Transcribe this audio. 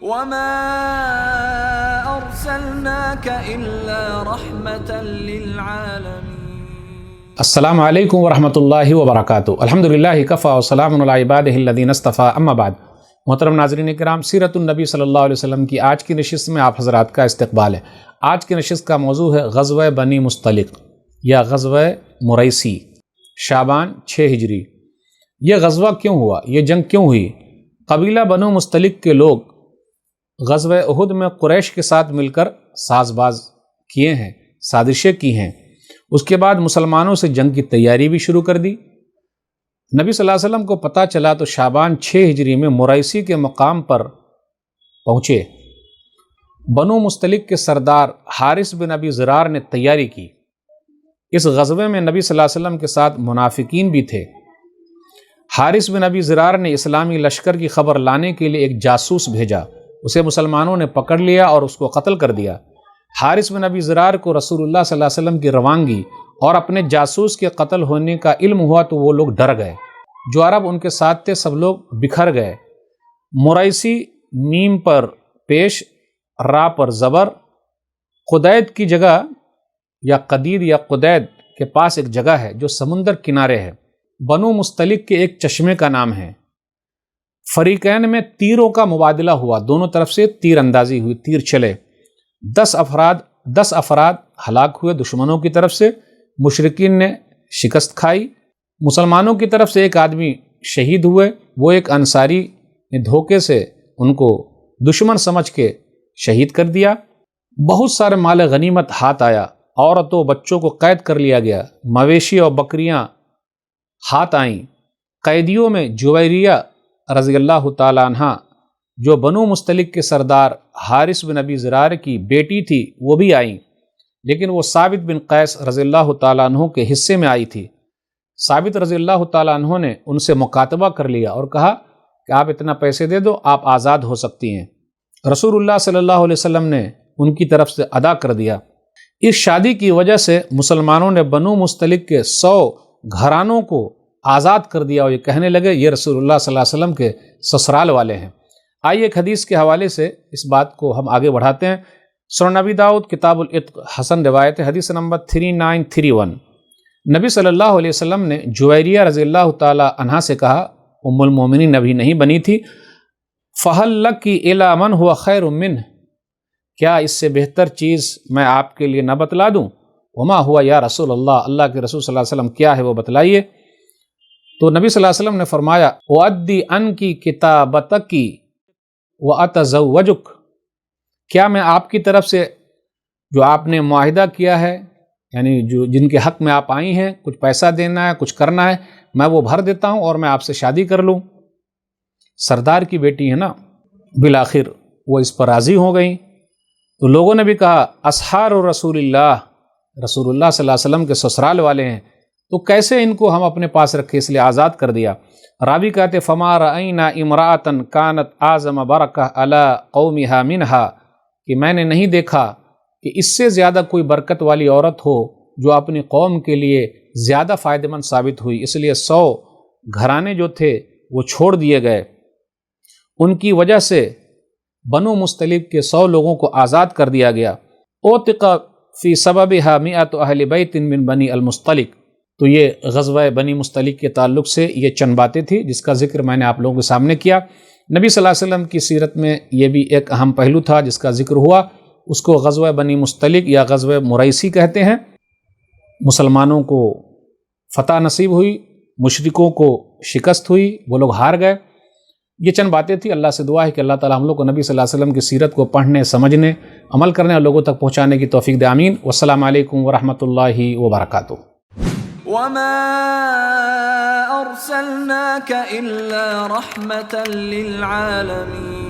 وما أرسلناك إلا رحمة للعالمين۔ السلام علیکم ورحمۃ اللہ وبرکاتہ۔ الحمدللہ کفا وسلام علی عبادہ الذین اصطفیٰ، اما بعد۔ محترم ناظرین کرام، سیرت النبی صلی اللہ علیہ وسلم کی آج کی نشست میں آپ حضرات کا استقبال ہے۔ آج کی نشست کا موضوع ہے غزوہ بنی مصطلق یا غزوہ مریسی، شعبان 6 ہجری۔ یہ غزوہ کیوں ہوا؟ یہ جنگ کیوں ہوئی؟ قبیلہ بنو مصطلق کے لوگ غزوہ احد میں قریش کے ساتھ مل کر ساز باز کیے ہیں، سازشیں کی ہیں۔ اس کے بعد مسلمانوں سے جنگ کی تیاری بھی شروع کر دی۔ نبی صلی اللہ علیہ وسلم کو پتہ چلا تو شعبان 6 ہجری میں مریسی کے مقام پر پہنچے۔ بنو مصطلق کے سردار حارث بن ابی ضرار نے تیاری کی۔ اس غزوے میں نبی صلی اللہ علیہ وسلم کے ساتھ منافقین بھی تھے۔ حارث بن ابی ضرار نے اسلامی لشکر کی خبر لانے کے لیے ایک جاسوس بھیجا۔ اسے مسلمانوں نے پکڑ لیا اور اس کو قتل کر دیا۔ حارث بن ابی ضرار کو رسول اللہ صلی اللہ علیہ وسلم کی روانگی اور اپنے جاسوس کے قتل ہونے کا علم ہوا تو وہ لوگ ڈر گئے۔ جو عرب ان کے ساتھ تھے سب لوگ بکھر گئے۔ مریسی میم پر پیش، را پر زبر، قدید کی جگہ یا قدید یا قدید کے پاس ایک جگہ ہے جو سمندر کنارے ہے۔ بنو مصطلق کے ایک چشمے کا نام ہے۔ فریقین میں تیروں کا مبادلہ ہوا، دونوں طرف سے تیر اندازی ہوئی، تیر چلے۔ 10 افراد ہلاک ہوئے دشمنوں کی طرف سے، مشرکین نے شکست کھائی۔ مسلمانوں کی طرف سے ایک آدمی شہید ہوئے، وہ ایک انصاری نے دھوکے سے ان کو دشمن سمجھ کے شہید کر دیا۔ بہت سارے مال غنیمت ہاتھ آیا، عورتوں بچوں کو قید کر لیا گیا، مویشی اور بکریاں ہاتھ آئیں۔ قیدیوں میں جویریہ رضی اللہ تعالیٰ عنہ جو بنو مصطلق کے سردار حارث بن ابی ضرار کی بیٹی تھی وہ بھی آئیں، لیکن وہ ثابت بن قیس رضی اللہ تعالیٰ عنہ کے حصے میں آئی تھی۔ ثابت رضی اللہ تعالیٰ عنہ نے ان سے مکاتبہ کر لیا اور کہا کہ آپ اتنا پیسے دے دو، آپ آزاد ہو سکتی ہیں۔ رسول اللہ صلی اللہ علیہ وسلم نے ان کی طرف سے ادا کر دیا۔ اس شادی کی وجہ سے مسلمانوں نے بنو مصطلق کے 100 گھرانوں کو آزاد کر دیا اور یہ کہنے لگے یہ رسول اللہ صلی اللہ علیہ وسلم کے سسرال والے ہیں۔ آئیے ایک حدیث کے حوالے سے اس بات کو ہم آگے بڑھاتے ہیں۔ سنن نبی داؤد کتاب العتق حسن روایت حدیث نمبر 3931۔ نبی صلی اللہ علیہ وسلم نے جویریہ رضی اللہ تعالی عنہا سے کہا، ام المومنین نبی نہیں بنی تھی، فَهَلْ لَكِ إِلَىٰ مَنْ هُوَ خَيْرٌ مِّنْهُ، کیا اس سے بہتر چیز میں آپ کے لیے نہ بتلا دوں؟ وما ہوا یا رسول اللہ، اللہ کے رسول صلی اللہ علیہ وسلم کیا ہے وہ بتلائیے۔ تو نبی صلی اللہ علیہ وسلم نے فرمایا وَأَدِّ عَنْكِ كِتَابَتَكِ وَأَتَزَوَّجُكَ، کیا میں آپ کی طرف سے جو آپ نے معاہدہ کیا ہے، یعنی جو جن کے حق میں آپ آئی ہیں، کچھ پیسہ دینا ہے، کچھ کرنا ہے، میں وہ بھر دیتا ہوں اور میں آپ سے شادی کر لوں۔ سردار کی بیٹی ہے نا، بالآخر وہ اس پر راضی ہو گئیں۔ تو لوگوں نے بھی کہا اصحار رسول اللہ، رسول اللہ صلی اللہ علیہ وسلم کے سسرال والے ہیں، تو کیسے ان کو ہم اپنے پاس رکھے، اس لیے آزاد کر دیا۔ راوی کہتے فما رأینا امرأۃ کانت اعظم برکہ علی قومہا منہا، کہ میں نے نہیں دیکھا کہ اس سے زیادہ کوئی برکت والی عورت ہو جو اپنی قوم کے لیے زیادہ فائدہ مند ثابت ہوئی، اس لیے 100 گھرانے جو تھے وہ چھوڑ دیے گئے۔ ان کی وجہ سے بنو مصطلق کے 100 لوگوں کو آزاد کر دیا گیا۔ اوتق فی سببها 100 اہل بیت من بنی المصطلق۔ تو یہ غزوہ بنی مصطلق کے تعلق سے یہ چند باتیں تھی جس کا ذکر میں نے آپ لوگوں کے سامنے کیا۔ نبی صلی اللہ علیہ وسلم کی سیرت میں یہ بھی ایک اہم پہلو تھا جس کا ذکر ہوا، اس کو غزوہ بنی مصطلق یا غزوہ مریسی کہتے ہیں۔ مسلمانوں کو فتح نصیب ہوئی، مشرکوں کو شکست ہوئی، وہ لوگ ہار گئے۔ یہ چند باتیں تھیں۔ اللہ سے دعا ہے کہ اللہ تعالی ہم لوگ کو نبی صلی اللہ علیہ وسلم کی سیرت کو پڑھنے، سمجھنے، عمل کرنے اور لوگوں تک پہنچانے کی توفیق دے، آمین۔ والسلام علیکم ورحمۃ اللہ وبرکاتہ۔ وما أرسلناك إلا رحمة للعالمين۔